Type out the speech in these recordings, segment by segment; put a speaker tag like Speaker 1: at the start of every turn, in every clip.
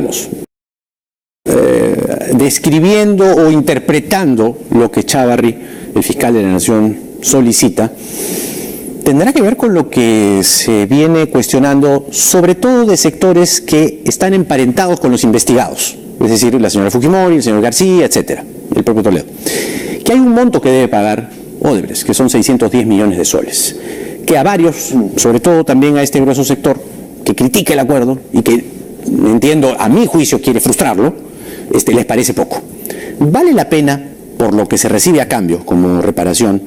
Speaker 1: digamos, describiendo o interpretando lo que Chávarri, el fiscal de la Nación, solicita, tendrá que ver con lo que se viene cuestionando, sobre todo de sectores que están emparentados con los investigados, es decir, la señora Fujimori, el señor García, etcétera, el propio Toledo, que hay un monto que debe pagar Odebrecht, que son 610 millones de soles, que a varios, sobre todo también a este grueso sector, que critica el acuerdo y que, entiendo, a mi juicio quiere frustrarlo, les parece poco. ¿Vale la pena, por lo que se recibe a cambio como reparación,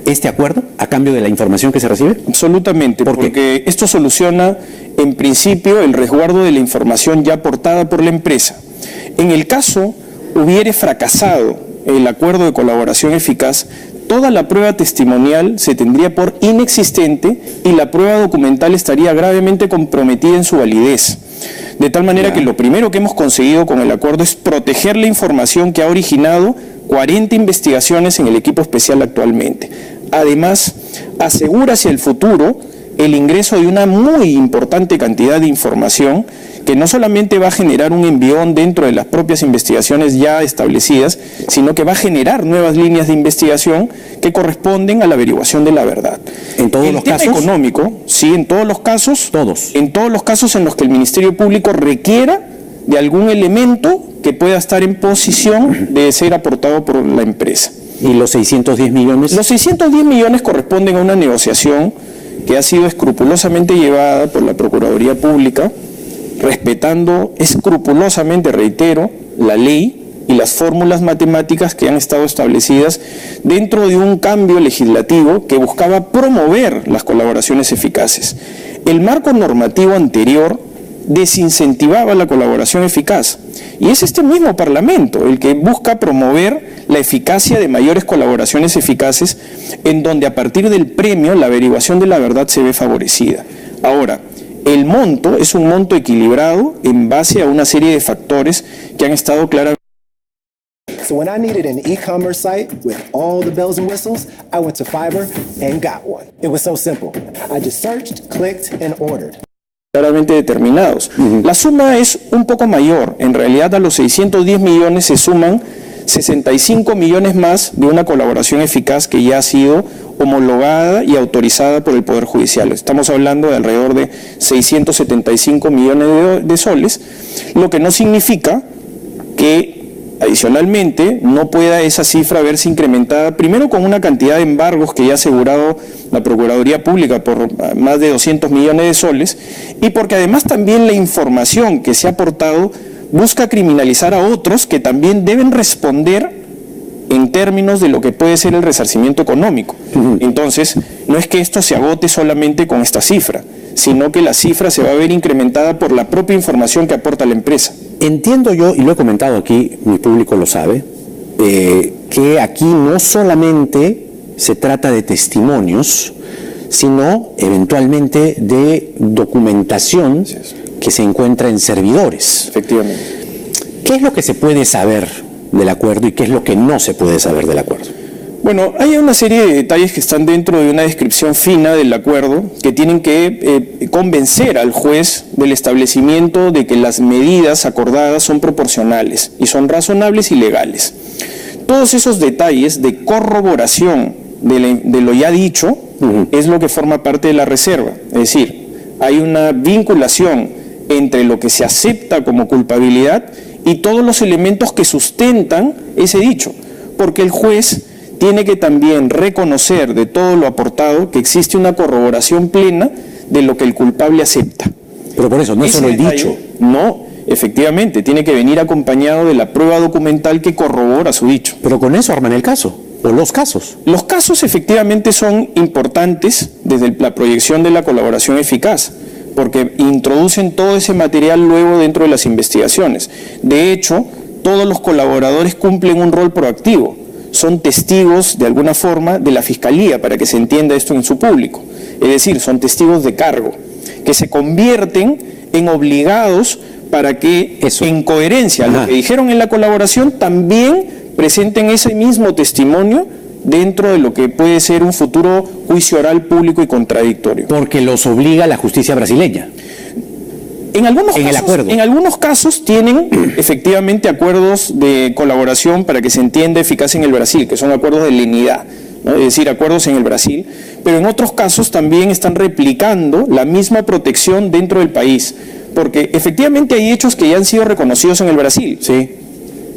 Speaker 1: este acuerdo, a cambio de la información que se recibe?
Speaker 2: Absolutamente, porque esto soluciona, en principio, el resguardo de la información ya aportada por la empresa. En el caso hubiere fracasado el acuerdo de colaboración eficaz, toda la prueba testimonial se tendría por inexistente y la prueba documental estaría gravemente comprometida en su validez. De tal manera que lo primero que hemos conseguido con el acuerdo es proteger la información que ha originado 40 investigaciones en el equipo especial actualmente. Además, asegura hacia el futuro el ingreso de una muy importante cantidad de información que no solamente va a generar un envión dentro de las propias investigaciones ya establecidas, sino que va a generar nuevas líneas de investigación que corresponden a la averiguación de la verdad.
Speaker 1: ¿En todos los casos?
Speaker 2: El tema económico, sí, en todos los casos.
Speaker 1: Todos.
Speaker 2: En todos los casos en los que el Ministerio Público requiera de algún elemento que pueda estar en posición de ser aportado por la empresa.
Speaker 1: ¿Y los 610 millones?
Speaker 2: Los 610 millones corresponden a una negociación que ha sido escrupulosamente llevada por la Procuraduría Pública, respetando escrupulosamente, reitero, la ley y las fórmulas matemáticas que han estado establecidas dentro de un cambio legislativo que buscaba promover las colaboraciones eficaces. El marco normativo anterior desincentivaba la colaboración eficaz, y es este mismo Parlamento el que busca promover la eficacia de mayores colaboraciones eficaces, en donde a partir del premio la averiguación de la verdad se ve favorecida. Ahora, el monto es un monto equilibrado en base a una serie de factores que han estado claramente.
Speaker 3: So when I needed an e-commerce site with all the bells and whistles, I went to Fiverr and got one. It was so simple. I just searched, clicked, and ordered.
Speaker 2: Claramente determinados. La suma es un poco mayor. En realidad, a los 610 millones se suman 65 millones más de una colaboración eficaz que ya ha sido homologada y autorizada por el Poder Judicial. Estamos hablando de alrededor de 675 millones de soles, lo que no significa que adicionalmente no pueda esa cifra verse incrementada, primero con una cantidad de embargos que ya ha asegurado la Procuraduría Pública por más de 200 millones de soles, y porque además también la información que se ha aportado busca criminalizar a otros que también deben responder en términos de lo que puede ser el resarcimiento económico. Entonces, no es que esto se agote solamente con esta cifra, sino que la cifra se va a ver incrementada por la propia información que aporta la empresa.
Speaker 1: Entiendo yo, y lo he comentado aquí, mi público lo sabe, que aquí no solamente se trata de testimonios, sino eventualmente de documentación que se encuentra en servidores.
Speaker 2: Efectivamente.
Speaker 1: ¿Qué es lo que se puede saber del acuerdo y qué es lo que no se puede saber del acuerdo?
Speaker 2: Bueno, hay una serie de detalles que están dentro de una descripción fina del acuerdo que tienen que convencer al juez del establecimiento de que las medidas acordadas son proporcionales y son razonables y legales. Todos esos detalles de corroboración de lo ya dicho es lo que forma parte de la reserva. Es decir, hay una vinculación entre lo que se acepta como culpabilidad y todos los elementos que sustentan ese dicho, porque el juez tiene que también reconocer de todo lo aportado que existe una corroboración plena de lo que el culpable acepta.
Speaker 1: Pero por eso, no es solo el dicho.
Speaker 2: No, efectivamente, tiene que venir acompañado de la prueba documental que corrobora su dicho.
Speaker 1: Pero con eso arman el caso, o los casos.
Speaker 2: Los casos efectivamente son importantes desde la proyección de la colaboración eficaz, porque introducen todo ese material luego dentro de las investigaciones. De hecho, todos los colaboradores cumplen un rol proactivo. Son testigos, de alguna forma, de la Fiscalía, para que se entienda esto en su público. Es decir, son testigos de cargo, que se convierten en obligados para que, en coherencia a lo que dijeron en la colaboración, también presenten ese mismo testimonio dentro de lo que puede ser un futuro juicio oral público y contradictorio.
Speaker 1: Porque los obliga la justicia brasileña.
Speaker 2: En algunos casos tienen efectivamente acuerdos de colaboración para que se entienda eficaz en el Brasil, que son acuerdos de lenidad, ¿no? Es decir, acuerdos en el Brasil, pero en otros casos también están replicando la misma protección dentro del país, porque efectivamente hay hechos que ya han sido reconocidos en el Brasil.
Speaker 1: Sí.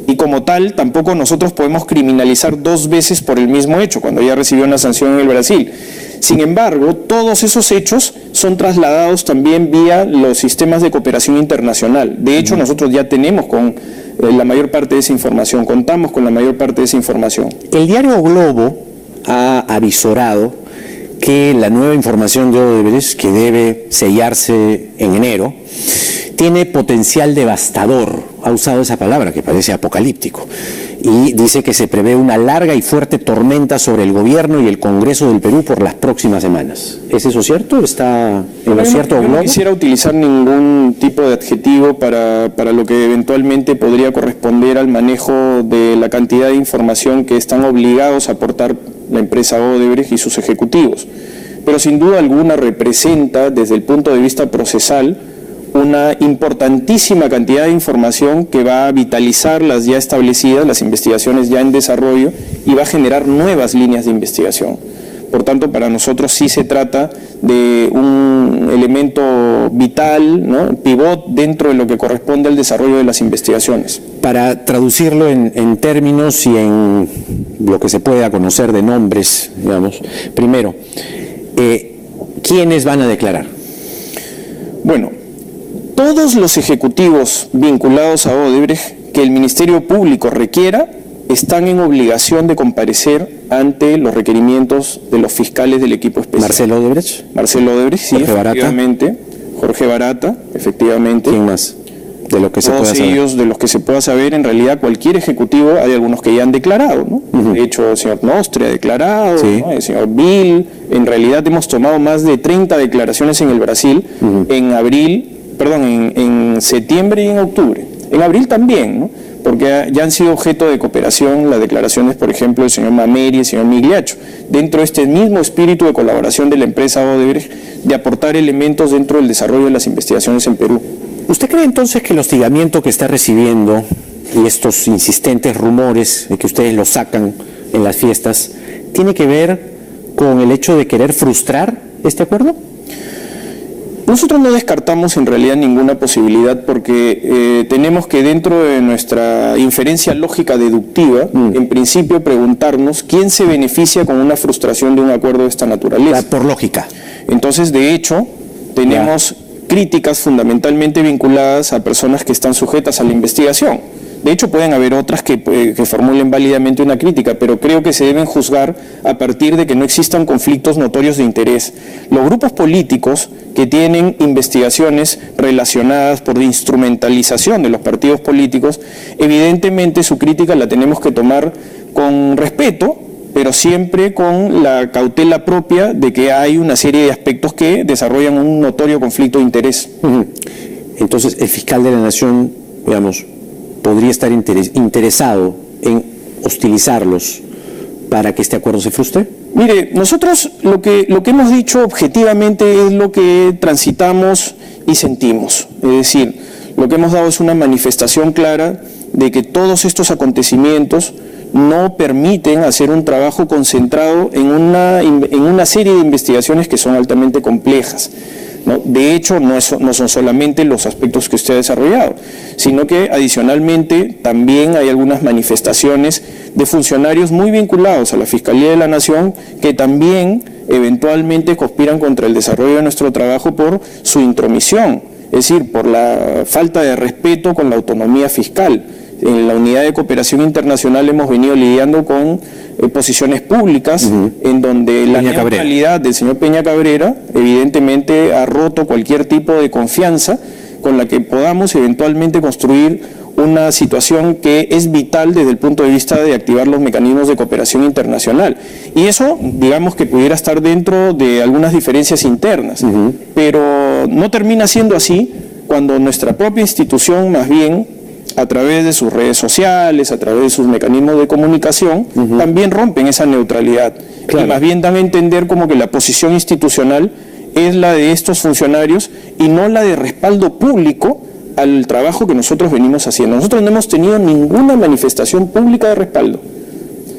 Speaker 2: Y como tal, tampoco nosotros podemos criminalizar dos veces por el mismo hecho, cuando ya recibió una sanción en el Brasil. Sin embargo, todos esos hechos son trasladados también vía los sistemas de cooperación internacional. De hecho, nosotros ya tenemos con la mayor parte de esa información, contamos con la mayor parte de esa información.
Speaker 1: El diario Globo ha avisorado que la nueva información de Odebrecht, que debe sellarse en enero, tiene potencial devastador. Ha usado esa palabra que parece apocalíptico. Y dice que se prevé una larga y fuerte tormenta sobre el gobierno y el Congreso del Perú por las próximas semanas. ¿Es eso cierto? ¿Está en lo cierto, Globo?
Speaker 2: No quisiera utilizar ningún tipo de adjetivo para lo que eventualmente podría corresponder al manejo de la cantidad de información que están obligados a aportar la empresa Odebrecht y sus ejecutivos. Pero sin duda alguna representa, desde el punto de vista procesal, una importantísima cantidad de información que va a vitalizar las ya establecidas, las investigaciones ya en desarrollo, y va a generar nuevas líneas de investigación. Por tanto, para nosotros sí se trata de un elemento vital, ¿no?, pivot dentro de lo que corresponde al desarrollo de las investigaciones.
Speaker 1: Para traducirlo en términos y en lo que se pueda conocer de nombres, digamos, primero, ¿quiénes van a declarar?
Speaker 2: Bueno, todos los ejecutivos vinculados a Odebrecht que el Ministerio Público requiera están en obligación de comparecer ante los requerimientos de los fiscales del equipo especial.
Speaker 1: ¿Marcelo Odebrecht?
Speaker 2: Marcelo Odebrecht, sí,
Speaker 1: Jorge Barata.
Speaker 2: efectivamente. Jorge Barata, efectivamente.
Speaker 1: ¿Quién más? De lo que se pueda
Speaker 2: Todos
Speaker 1: saber.
Speaker 2: ellos, de los que se pueda saber, en realidad cualquier ejecutivo, hay algunos que ya han declarado, ¿no? De hecho, el señor Nostre ha declarado,
Speaker 1: Sí.
Speaker 2: ¿no?, el señor Bill. En realidad hemos tomado más de 30 declaraciones en el Brasil en septiembre y en octubre. En abril también, ¿no?, porque ya han sido objeto de cooperación las declaraciones, por ejemplo, del señor Mameri y el señor Migliaccio, dentro de este mismo espíritu de colaboración de la empresa Odebrecht, de aportar elementos dentro del desarrollo de las investigaciones en Perú.
Speaker 1: ¿Usted cree entonces que el hostigamiento que está recibiendo y estos insistentes rumores de que ustedes lo sacan en las fiestas tiene que ver con el hecho de querer frustrar este acuerdo?
Speaker 2: Nosotros no descartamos en realidad ninguna posibilidad porque tenemos que, dentro de nuestra inferencia lógica deductiva, en principio preguntarnos quién se beneficia con una frustración de un acuerdo de esta naturaleza.
Speaker 1: Por lógica.
Speaker 2: Entonces, de hecho, tenemos críticas fundamentalmente vinculadas a personas que están sujetas a la investigación. De hecho, pueden haber otras que formulen válidamente una crítica, pero creo que se deben juzgar a partir de que no existan conflictos notorios de interés. Los grupos políticos que tienen investigaciones relacionadas por instrumentalización de los partidos políticos, evidentemente su crítica la tenemos que tomar con respeto, pero siempre con la cautela propia de que hay una serie de aspectos que desarrollan un notorio conflicto de interés.
Speaker 1: Entonces, el fiscal de la Nación, digamos, podría estar interesado en hostilizarlos para que este acuerdo se frustre.
Speaker 2: Mire, nosotros lo que hemos dicho objetivamente es lo que transitamos y sentimos. Es decir, lo que hemos dado es una manifestación clara de que todos estos acontecimientos no permiten hacer un trabajo concentrado en una serie de investigaciones que son altamente complejas, ¿no? De hecho, no son solamente los aspectos que usted ha desarrollado, sino que adicionalmente también hay algunas manifestaciones de funcionarios muy vinculados a la Fiscalía de la Nación que también eventualmente conspiran contra el desarrollo de nuestro trabajo por su intromisión, es decir, por la falta de respeto con la autonomía fiscal. En la Unidad de Cooperación Internacional hemos venido lidiando con posiciones públicas en donde la neutralidad del señor Peña Cabrera evidentemente ha roto cualquier tipo de confianza con la que podamos eventualmente construir una situación que es vital desde el punto de vista de activar los mecanismos de cooperación internacional. Y eso, digamos que pudiera estar dentro de algunas diferencias internas, pero no termina siendo así cuando nuestra propia institución, más bien, a través de sus redes sociales, a través de sus mecanismos de comunicación, también rompen esa neutralidad. Claro. Y más bien dan a entender como que la posición institucional es la de estos funcionarios y no la de respaldo público al trabajo que nosotros venimos haciendo. Nosotros no hemos tenido ninguna manifestación pública de respaldo.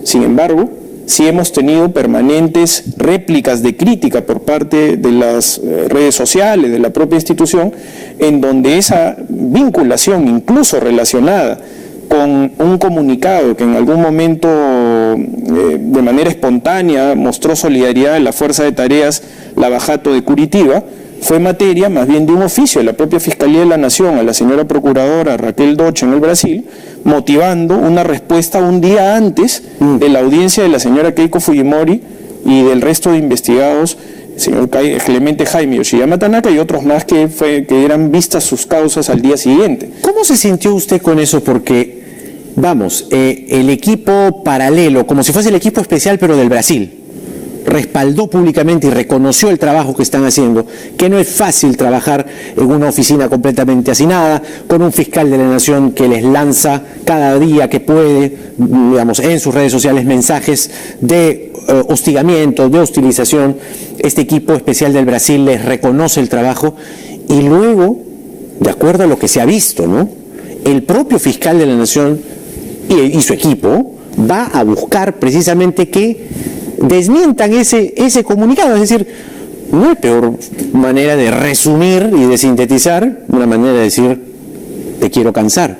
Speaker 2: Sin embargo, sí hemos tenido permanentes réplicas de crítica por parte de las redes sociales, de la propia institución, en donde esa vinculación, incluso relacionada con un comunicado que en algún momento de manera espontánea mostró solidaridad en la Fuerza de Tareas Lavajato de Curitiba, fue materia más bien de un oficio de la propia Fiscalía de la Nación a la señora Procuradora Raquel Doche en el Brasil, motivando una respuesta un día antes de la audiencia de la señora Keiko Fujimori y del resto de investigados, el señor Clemente Jaime Yoshiyama Tanaka y otros más que eran vistas sus causas al día siguiente.
Speaker 1: ¿Cómo se sintió usted con eso? Porque, vamos, el equipo paralelo, como si fuese el equipo especial pero del Brasil, respaldó públicamente y reconoció el trabajo que están haciendo, que no es fácil trabajar en una oficina completamente hacinada, con un fiscal de la Nación que les lanza cada día que puede, digamos, en sus redes sociales mensajes de hostigamiento, de hostilización. Este equipo especial del Brasil les reconoce el trabajo y luego, de acuerdo a lo que se ha visto, ¿no?, el propio fiscal de la Nación y su equipo va a buscar precisamente que desmientan ese comunicado. Es decir, no hay peor manera de resumir y de sintetizar, una manera de decir, te quiero cansar.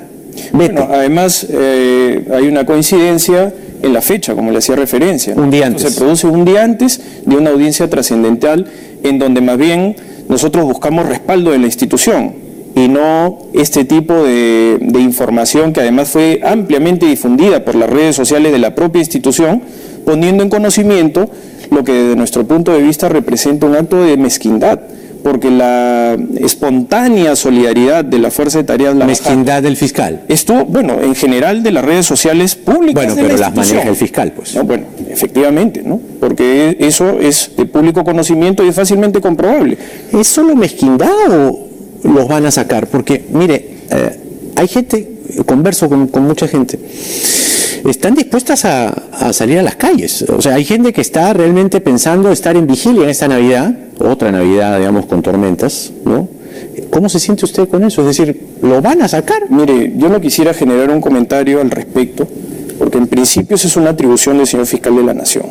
Speaker 1: Vete.
Speaker 2: Bueno, además hay una coincidencia en la fecha, como le hacía referencia.
Speaker 1: Un día antes.
Speaker 2: Se produce un día antes de una audiencia trascendental en donde más bien nosotros buscamos respaldo de la institución y no este tipo de información que además fue ampliamente difundida por las redes sociales de la propia institución, poniendo en conocimiento lo que desde nuestro punto de vista representa un acto de mezquindad, porque la espontánea solidaridad de la Fuerza de Tareas Lavajato...
Speaker 1: Mezquindad del fiscal.
Speaker 2: Esto, bueno, en general de las redes sociales públicas.
Speaker 1: Bueno, pero las maneja el fiscal, pues.
Speaker 2: No, bueno, efectivamente, ¿no? Porque eso es de público conocimiento y es fácilmente comprobable.
Speaker 1: ¿Es solo mezquindad o los van a sacar? Porque, mire, hay gente, converso con mucha gente, están dispuestas a salir a las calles. O sea, hay gente que está realmente pensando estar en vigilia en esta Navidad, otra Navidad, digamos, con tormentas, ¿no? ¿Cómo se siente usted con eso? Es decir, ¿lo van a sacar?
Speaker 2: Mire, yo no quisiera generar un comentario al respecto, porque en principio esa es una atribución del señor fiscal de la Nación.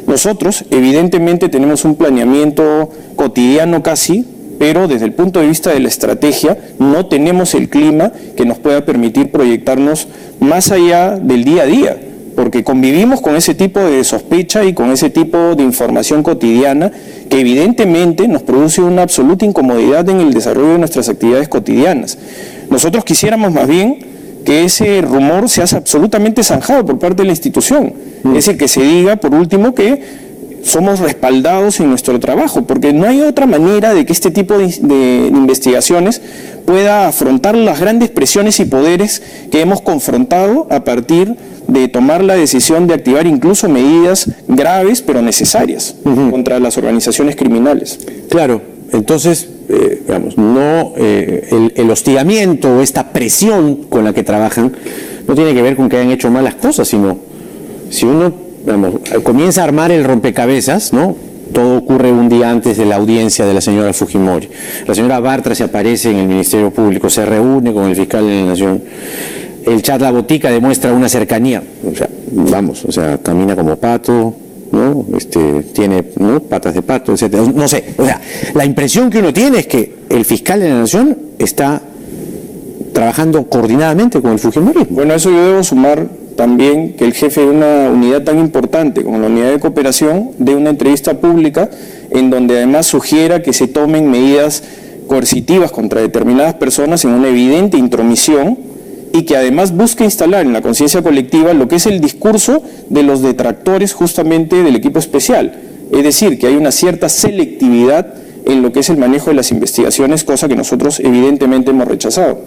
Speaker 2: Nosotros, evidentemente, tenemos un planeamiento cotidiano casi, pero desde el punto de vista de la estrategia no tenemos el clima que nos pueda permitir proyectarnos más allá del día a día, porque convivimos con ese tipo de sospecha y con ese tipo de información cotidiana que evidentemente nos produce una absoluta incomodidad en el desarrollo de nuestras actividades cotidianas. Nosotros quisiéramos más bien que ese rumor se hace absolutamente zanjado por parte de la institución, es decir, que se diga por último que somos respaldados en nuestro trabajo, porque no hay otra manera de que este tipo de investigaciones pueda afrontar las grandes presiones y poderes que hemos confrontado a partir de tomar la decisión de activar incluso medidas graves pero necesarias contra las organizaciones criminales.
Speaker 1: Claro, entonces, digamos, no el hostigamiento o esta presión con la que trabajan no tiene que ver con que hayan hecho malas cosas, sino si uno comienza a armar el rompecabezas, ¿no? Todo ocurre un día antes de la audiencia de la señora Fujimori. La señora Bartra se aparece en el Ministerio Público, se reúne con el fiscal de la Nación. El chat La Botica demuestra una cercanía. O sea, vamos, o sea, camina como pato, ¿no? Tiene, ¿no?, patas de pato, etcétera. No sé, o sea, la impresión que uno tiene es que el fiscal de la Nación está trabajando coordinadamente con el fujimorismo.
Speaker 2: Bueno, a eso yo debo sumar también que el jefe de una unidad tan importante como la unidad de cooperación dé una entrevista pública en donde además sugiera que se tomen medidas coercitivas contra determinadas personas en una evidente intromisión y que además busque instalar en la conciencia colectiva lo que es el discurso de los detractores justamente del equipo especial. Es decir, que hay una cierta selectividad en lo que es el manejo de las investigaciones, cosa que nosotros evidentemente hemos rechazado.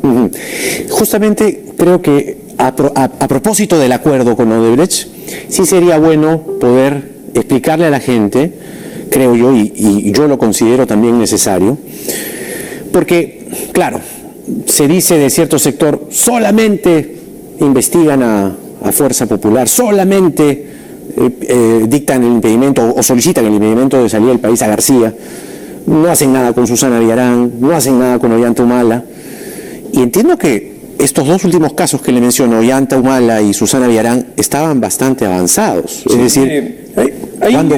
Speaker 1: Justamente creo que a propósito del acuerdo con Odebrecht, sí sería bueno poder explicarle a la gente, creo yo, y yo lo considero también necesario, porque, claro, se dice de cierto sector, solamente investigan a Fuerza Popular, solamente dictan el impedimento o solicitan el impedimento de salir del país a García. no hacen nada con Susana Villarán, no hacen nada con Ollanta Humala. Y entiendo que estos dos últimos casos que le menciono, Ollanta Humala y Susana Villarán, estaban bastante avanzados. Es decir,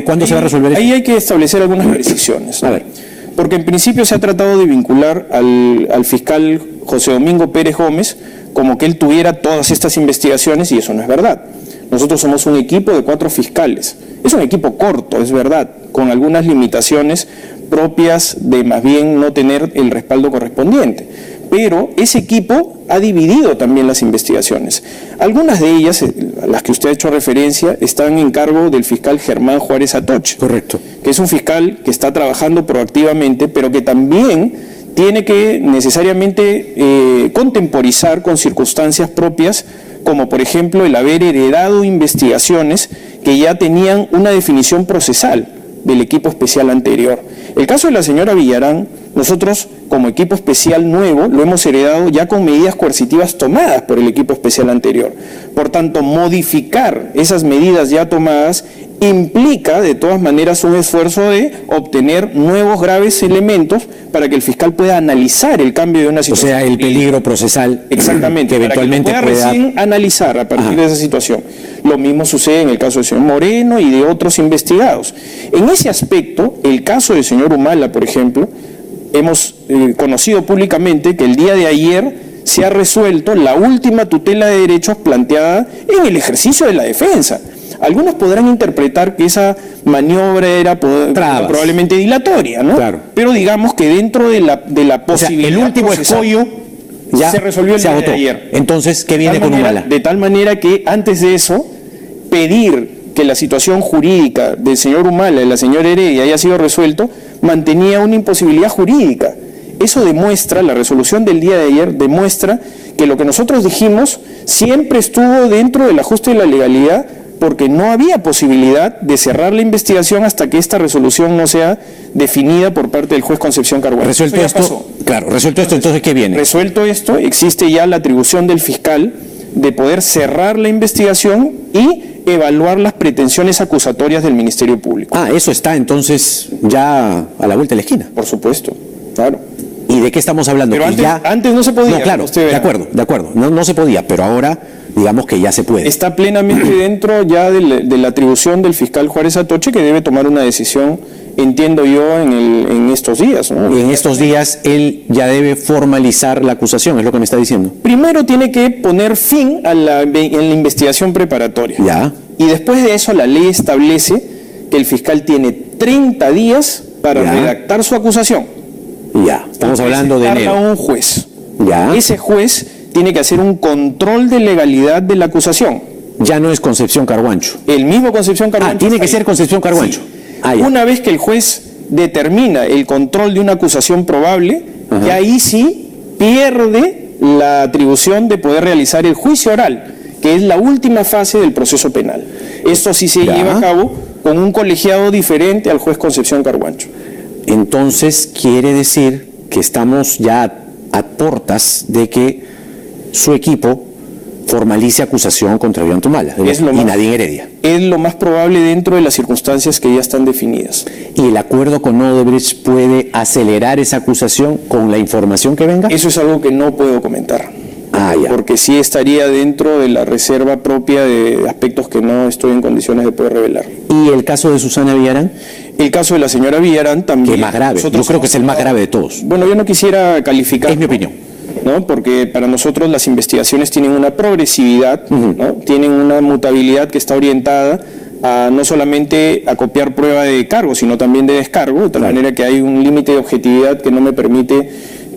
Speaker 1: ¿cuándo se va a resolver esto?
Speaker 2: Ahí hay que establecer algunas precisiones.
Speaker 1: A ver.
Speaker 2: Porque en principio se ha tratado de vincular al fiscal José Domingo Pérez Gómez como que él tuviera todas estas investigaciones, y eso no es verdad. Nosotros somos un equipo de 4 fiscales. Es un equipo corto, es verdad, con algunas limitaciones propias de más bien no tener el respaldo correspondiente. Pero ese equipo ha dividido también las investigaciones. Algunas de ellas, a las que usted ha hecho referencia, están en cargo del fiscal Germán Juárez Atoche.
Speaker 1: Correcto.
Speaker 2: Que es un fiscal que está trabajando proactivamente, pero que también tiene que necesariamente contemporizar con circunstancias propias, como por ejemplo el haber heredado investigaciones que ya tenían una definición procesal del equipo especial anterior. El caso de la señora Villarán, nosotros como equipo especial nuevo lo hemos heredado ya con medidas coercitivas tomadas por el equipo especial anterior. Por tanto, modificar esas medidas ya tomadas implica de todas maneras un esfuerzo de obtener nuevos graves elementos para que el fiscal pueda analizar el cambio de una situación.
Speaker 1: O sea, el peligro procesal.
Speaker 2: Exactamente,
Speaker 1: que eventualmente
Speaker 2: para que lo pueda recién analizar a partir de esa situación. Lo mismo sucede en el caso del señor Moreno y de otros investigados. En ese aspecto, el caso del señor Humala, por ejemplo, hemos conocido públicamente que el día de ayer se ha resuelto la última tutela de derechos planteada en el ejercicio de la defensa. Algunos podrán interpretar que esa maniobra era probablemente dilatoria, ¿no?
Speaker 1: Claro.
Speaker 2: Pero digamos que dentro de la posibilidad...
Speaker 1: O sea, el último escollo ya
Speaker 2: se resolvió el día
Speaker 1: agotó.
Speaker 2: de ayer.
Speaker 1: Entonces, ¿qué viene con Humala?
Speaker 2: De tal manera que antes de eso, pedir que la situación jurídica del señor Humala y la señora Heredia haya sido resuelto, mantenía una imposibilidad jurídica. Eso demuestra, la resolución del día de ayer demuestra que lo que nosotros dijimos siempre estuvo dentro del ajuste de la legalidad, porque no había posibilidad de cerrar la investigación hasta que esta resolución no sea definida por parte del juez Concepción Carhuacho.
Speaker 1: Resuelto esto, claro, resuelto esto, entonces, ¿qué viene?
Speaker 2: Resuelto esto, existe ya la atribución del fiscal de poder cerrar la investigación y evaluar las pretensiones acusatorias del Ministerio Público.
Speaker 1: Ah, eso está entonces ya a la vuelta de la esquina.
Speaker 2: Por supuesto, claro.
Speaker 1: ¿Y de qué estamos hablando?
Speaker 2: Pero
Speaker 1: Que
Speaker 2: antes no se podía.
Speaker 1: No, claro, de acuerdo, no se podía, pero ahora digamos que ya se puede.
Speaker 2: Está plenamente dentro ya de la atribución del fiscal Juárez Atoche, que debe tomar una decisión, entiendo yo, en estos días, ¿no?
Speaker 1: Y en estos días él ya debe formalizar la acusación, es lo que me está diciendo.
Speaker 2: Primero tiene que poner fin en la investigación preparatoria.
Speaker 1: Ya.
Speaker 2: Y después de eso la ley establece que el fiscal tiene 30 días para redactar su acusación.
Speaker 1: Ya, estamos hablando de enero.
Speaker 2: Un juez.
Speaker 1: Ya.
Speaker 2: Ese juez tiene que hacer un control de legalidad de la acusación.
Speaker 1: Ya no es Concepción Carhuacho.
Speaker 2: El mismo Concepción Carhuacho.
Speaker 1: Tiene que ser Concepción Carhuacho.
Speaker 2: Sí. Una vez que el juez determina el control de una acusación probable, ya ahí sí pierde la atribución de poder realizar el juicio oral, que es la última fase del proceso penal. Esto sí se lleva a cabo con un colegiado diferente al juez Concepción Carhuacho.
Speaker 1: Entonces quiere decir que estamos ya a portas de que su equipo formalice acusación contra Ollanta Humala y Nadine Heredia.
Speaker 2: Es lo más probable dentro de las circunstancias que ya están definidas.
Speaker 1: ¿Y el acuerdo con Odebrecht puede acelerar esa acusación con la información que venga?
Speaker 2: Eso es algo que no puedo comentar.
Speaker 1: Ya.
Speaker 2: Porque sí estaría dentro de la reserva propia de aspectos que no estoy en condiciones de poder revelar.
Speaker 1: ¿Y el caso de Susana Villarán?
Speaker 2: El caso de la señora Villarán también.
Speaker 1: Que es más grave. Yo creo que es el más grave de todos.
Speaker 2: Bueno, yo no quisiera calificar.
Speaker 1: Es mi opinión.
Speaker 2: ¿No? Porque para nosotros las investigaciones tienen una progresividad, ¿no? Tienen una mutabilidad que está orientada a no solamente a copiar prueba de cargo, sino también de descargo, de tal manera que hay un límite de objetividad que no me permite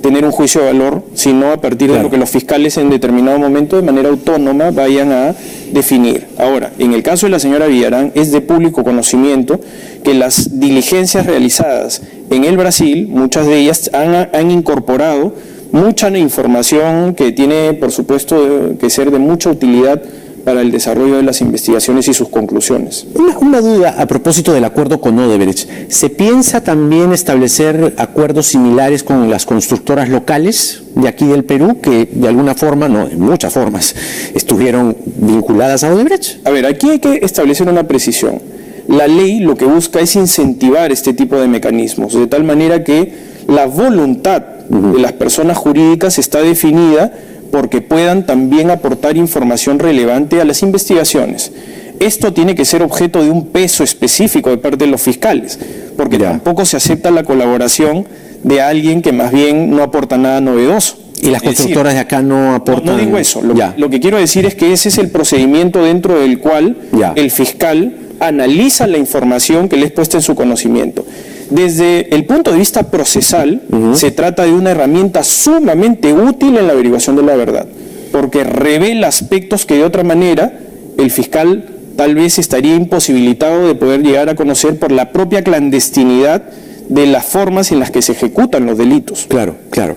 Speaker 2: tener un juicio de valor, sino a partir de lo que los fiscales en determinado momento de manera autónoma vayan a definir. Ahora, en el caso de la señora Villarán, es de público conocimiento que las diligencias realizadas en el Brasil, muchas de ellas han incorporado mucha información que tiene, por supuesto, que ser de mucha utilidad para el desarrollo de las investigaciones y sus conclusiones.
Speaker 1: Una duda a propósito del acuerdo con Odebrecht. ¿Se piensa también establecer acuerdos similares con las constructoras locales de aquí del Perú, que de alguna forma, no, de muchas formas, estuvieron vinculadas a Odebrecht?
Speaker 2: A ver, aquí hay que establecer una precisión. la ley lo que busca es incentivar este tipo de mecanismos, de tal manera que la voluntad de las personas jurídicas está definida porque puedan también aportar información relevante a las investigaciones. Esto tiene que ser objeto de un peso específico de parte de los fiscales, porque tampoco se acepta la colaboración de alguien que más bien no aporta nada novedoso.
Speaker 1: Y las constructoras de acá no aportan...
Speaker 2: No digo eso. Lo que quiero decir es que ese es el procedimiento dentro del cual el fiscal analiza la información que le es puesta en su conocimiento. Desde el punto de vista procesal, se trata de una herramienta sumamente útil en la averiguación de la verdad, porque revela aspectos que de otra manera el fiscal tal vez estaría imposibilitado de poder llegar a conocer por la propia clandestinidad de las formas en las que se ejecutan los delitos.
Speaker 1: Claro, claro.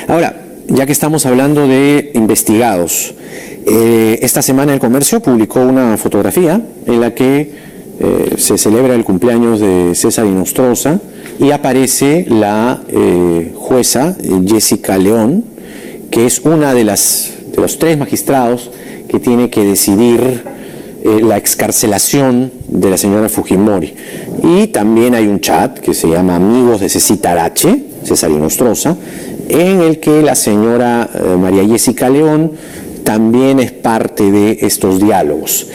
Speaker 1: Ahora, ya que estamos hablando de investigados, esta semana El Comercio publicó una fotografía en la que se celebra el cumpleaños de César Inostroza y aparece la jueza Jessica León, que es una de los 3 magistrados que tiene que decidir la excarcelación de la señora Fujimori. Y también hay un chat que se llama Amigos de Cecita Arache, César Inostroza, en el que la señora María Jessica León también es parte de estos diálogos.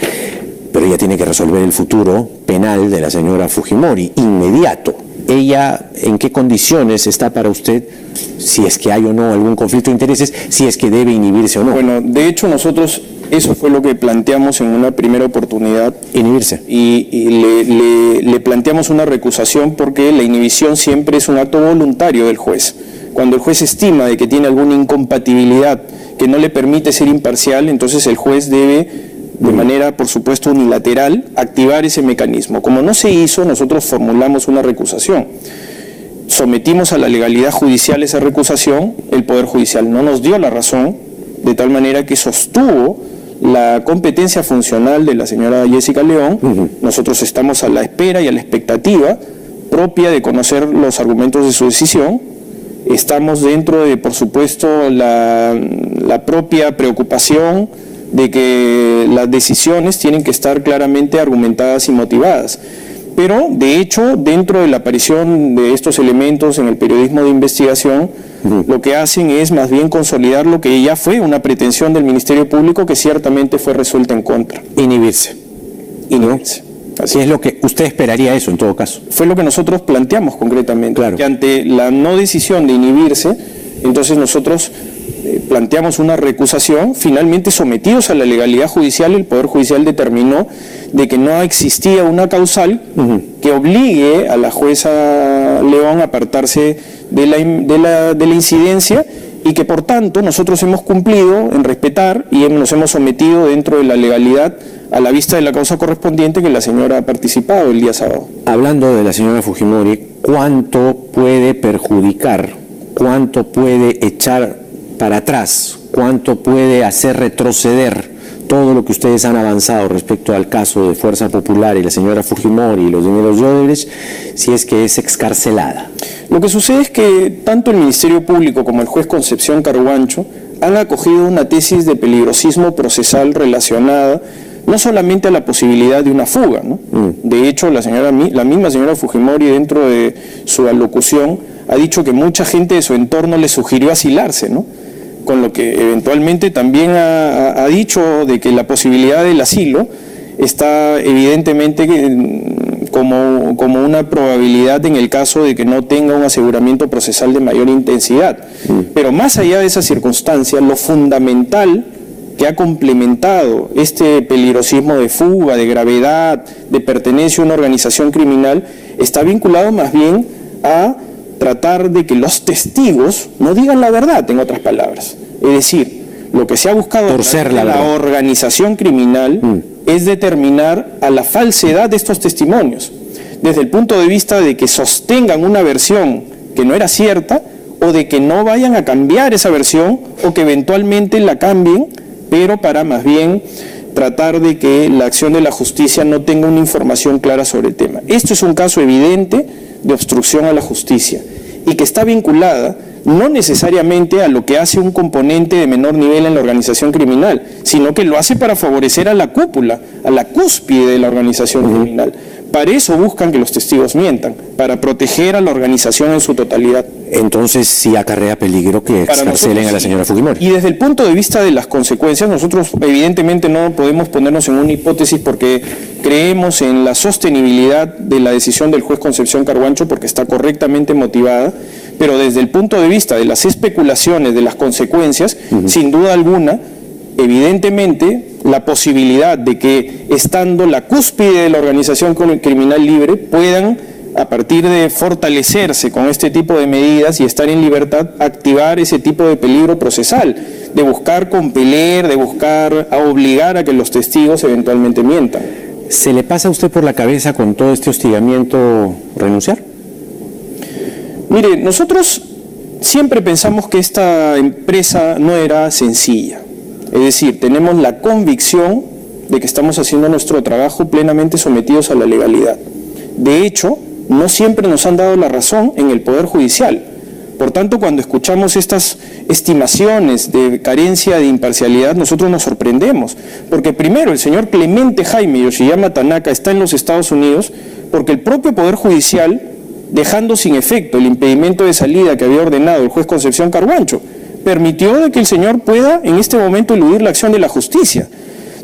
Speaker 1: Pero ella tiene que resolver el futuro penal de la señora Fujimori, inmediato. ¿Ella en qué condiciones está para usted, si es que hay o no algún conflicto de intereses, si es que debe inhibirse o no?
Speaker 2: Bueno, de hecho nosotros, eso fue lo que planteamos en una primera oportunidad.
Speaker 1: Inhibirse.
Speaker 2: Y le planteamos una recusación porque la inhibición siempre es un acto voluntario del juez. Cuando el juez estima de que tiene alguna incompatibilidad que no le permite ser imparcial, entonces el juez debe, de manera, por supuesto, unilateral, activar ese mecanismo. Como no se hizo, nosotros formulamos una recusación. Sometimos a la legalidad judicial esa recusación, el Poder Judicial no nos dio la razón, de tal manera que sostuvo la competencia funcional de la señora Jessica León. Nosotros estamos a la espera y a la expectativa propia de conocer los argumentos de su decisión. Estamos dentro de, por supuesto, la propia preocupación de que las decisiones tienen que estar claramente argumentadas y motivadas. Pero, de hecho, dentro de la aparición de estos elementos en el periodismo de investigación, lo que hacen es más bien consolidar lo que ya fue una pretensión del Ministerio Público que ciertamente fue resuelta en contra.
Speaker 1: Inhibirse.
Speaker 2: Inhibirse.
Speaker 1: Así es lo que usted esperaría eso, en todo caso.
Speaker 2: Fue lo que nosotros planteamos concretamente.
Speaker 1: Claro.
Speaker 2: Que ante la no decisión de inhibirse, entonces nosotros planteamos una recusación. Finalmente, sometidos a la legalidad judicial, el Poder Judicial determinó de que no existía una causal que obligue a la jueza León a apartarse de la incidencia, y que por tanto nosotros hemos cumplido en respetar y nos hemos sometido dentro de la legalidad a la vista de la causa correspondiente que la señora ha participado el día sábado.
Speaker 1: Hablando de la señora Fujimori, ¿cuánto puede perjudicar, cuánto puede echar para atrás, cuánto puede hacer retroceder todo lo que ustedes han avanzado respecto al caso de Fuerza Popular y la señora Fujimori y los dineros de Odebrecht, si es que es excarcelada?
Speaker 2: Lo que sucede es que tanto el Ministerio Público como el juez Concepción Carhuancho han acogido una tesis de peligrosismo procesal relacionada no solamente a la posibilidad de una fuga, ¿no? De hecho, la misma señora Fujimori, dentro de su alocución, ha dicho que mucha gente de su entorno le sugirió asilarse, ¿no? Con lo que eventualmente también ha dicho de que la posibilidad del asilo está evidentemente como una probabilidad en el caso de que no tenga un aseguramiento procesal de mayor intensidad. Pero más allá de esa circunstancia, lo fundamental que ha complementado este peligrosismo de fuga, de gravedad, de pertenencia a una organización criminal, está vinculado más bien a tratar de que los testigos no digan la verdad, en otras palabras. Es decir, lo que se ha buscado
Speaker 1: torcer
Speaker 2: la organización criminal es determinar a la falsedad de estos testimonios, desde el punto de vista de que sostengan una versión que no era cierta, o de que no vayan a cambiar esa versión, o que eventualmente la cambien, pero para más bien tratar de que la acción de la justicia no tenga una información clara sobre el tema. Esto es un caso evidente de obstrucción a la justicia y que está vinculada no necesariamente a lo que hace un componente de menor nivel en la organización criminal, sino que lo hace para favorecer a la cúpula, a la cúspide de la organización criminal, Para eso buscan que los testigos mientan, para proteger a la organización en su totalidad.
Speaker 1: Entonces sí acarrea peligro que excarcelen a la señora Fujimori.
Speaker 2: Y desde el punto de vista de las consecuencias, nosotros evidentemente no podemos ponernos en una hipótesis porque creemos en la sostenibilidad de la decisión del juez Concepción Carhuancho porque está correctamente motivada, pero desde el punto de vista de las especulaciones, de las consecuencias, sin duda alguna, evidentemente, la posibilidad de que, estando la cúspide de la organización criminal libre, puedan, a partir de fortalecerse con este tipo de medidas y estar en libertad, activar ese tipo de peligro procesal, de buscar compeler, de buscar obligar a que los testigos eventualmente mientan.
Speaker 1: ¿Se le pasa a usted por la cabeza con todo este hostigamiento renunciar?
Speaker 2: Mire, nosotros siempre pensamos que esta empresa no era sencilla. Es decir, tenemos la convicción de que estamos haciendo nuestro trabajo plenamente sometidos a la legalidad. De hecho, no siempre nos han dado la razón en el Poder Judicial. Por tanto, cuando escuchamos estas estimaciones de carencia de imparcialidad, nosotros nos sorprendemos. Porque primero, el señor Clemente Jaime Yoshiyama Tanaka está en los Estados Unidos porque el propio Poder Judicial, dejando sin efecto el impedimento de salida que había ordenado el juez Concepción Carhuancho, permitió de que el señor pueda en este momento eludir la acción de la justicia.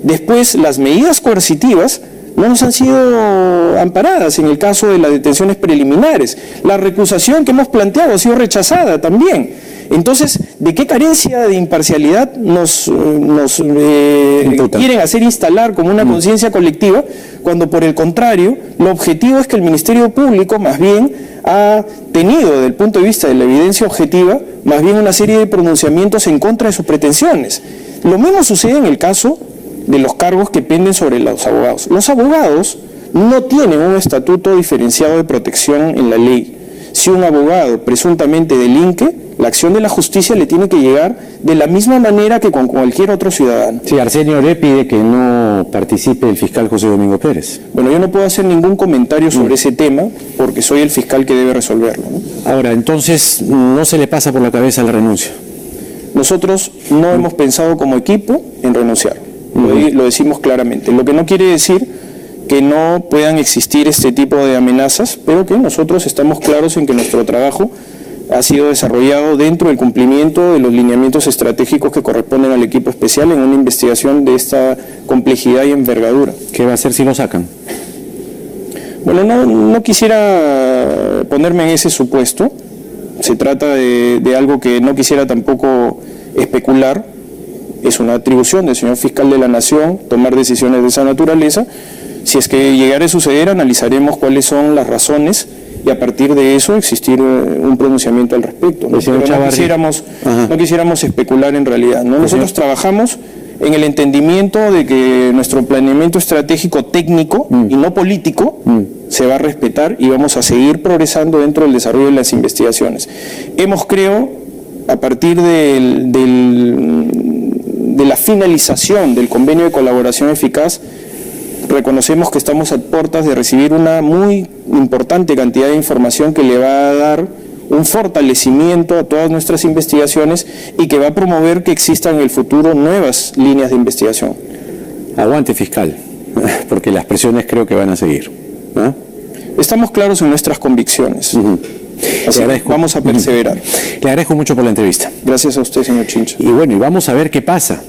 Speaker 2: Después, las medidas coercitivas no nos han sido amparadas en el caso de las detenciones preliminares. La recusación que hemos planteado ha sido rechazada también. Entonces, ¿de qué carencia de imparcialidad nos quieren hacer instalar como una conciencia colectiva, cuando por el contrario, el objetivo es que el Ministerio Público más bien ha tenido, desde el punto de vista de la evidencia objetiva, más bien una serie de pronunciamientos en contra de sus pretensiones? Lo mismo sucede en el caso de los cargos que penden sobre los abogados. Los abogados no tienen un estatuto diferenciado de protección en la ley. Si un abogado presuntamente delinque, la acción de la justicia le tiene que llegar de la misma manera que con cualquier otro ciudadano.
Speaker 1: Sí, Arsenio le pide que no participe el fiscal José Domingo Pérez.
Speaker 2: Bueno, yo no puedo hacer ningún comentario sobre ese tema porque soy el fiscal que debe resolverlo, ¿no?
Speaker 1: Ahora, entonces, ¿no se le pasa por la cabeza la renuncia?
Speaker 2: Nosotros no hemos pensado como equipo en renunciar, lo decimos claramente. Lo que no quiere decir que no puedan existir este tipo de amenazas, pero que nosotros estamos claros en que nuestro trabajo ha sido desarrollado dentro del cumplimiento de los lineamientos estratégicos que corresponden al equipo especial en una investigación de esta complejidad y envergadura.
Speaker 1: ¿Qué va a hacer si lo sacan?
Speaker 2: Bueno, no quisiera ponerme en ese supuesto. Se trata de algo que no quisiera tampoco especular. Es una atribución del señor fiscal de la Nación tomar decisiones de esa naturaleza. Si es que llegara a suceder, analizaremos cuáles son las razones y a partir de eso existir un pronunciamiento al respecto, ¿no? Pero no quisiéramos especular en realidad, ¿no? Nosotros trabajamos en el entendimiento de que nuestro planeamiento estratégico técnico y no político se va a respetar y vamos a seguir progresando dentro del desarrollo de las investigaciones. Hemos, creo, a partir de la finalización del convenio de colaboración eficaz, reconocemos que estamos a puertas de recibir una muy importante cantidad de información que le va a dar un fortalecimiento a todas nuestras investigaciones y que va a promover que existan en el futuro nuevas líneas de investigación.
Speaker 1: Aguante, fiscal, porque las presiones creo que van a seguir, ¿no?
Speaker 2: Estamos claros en nuestras convicciones. Así que vamos a perseverar.
Speaker 1: Le agradezco mucho por la entrevista.
Speaker 2: Gracias a usted, señor Chincha.
Speaker 1: Y bueno, y vamos a ver qué pasa,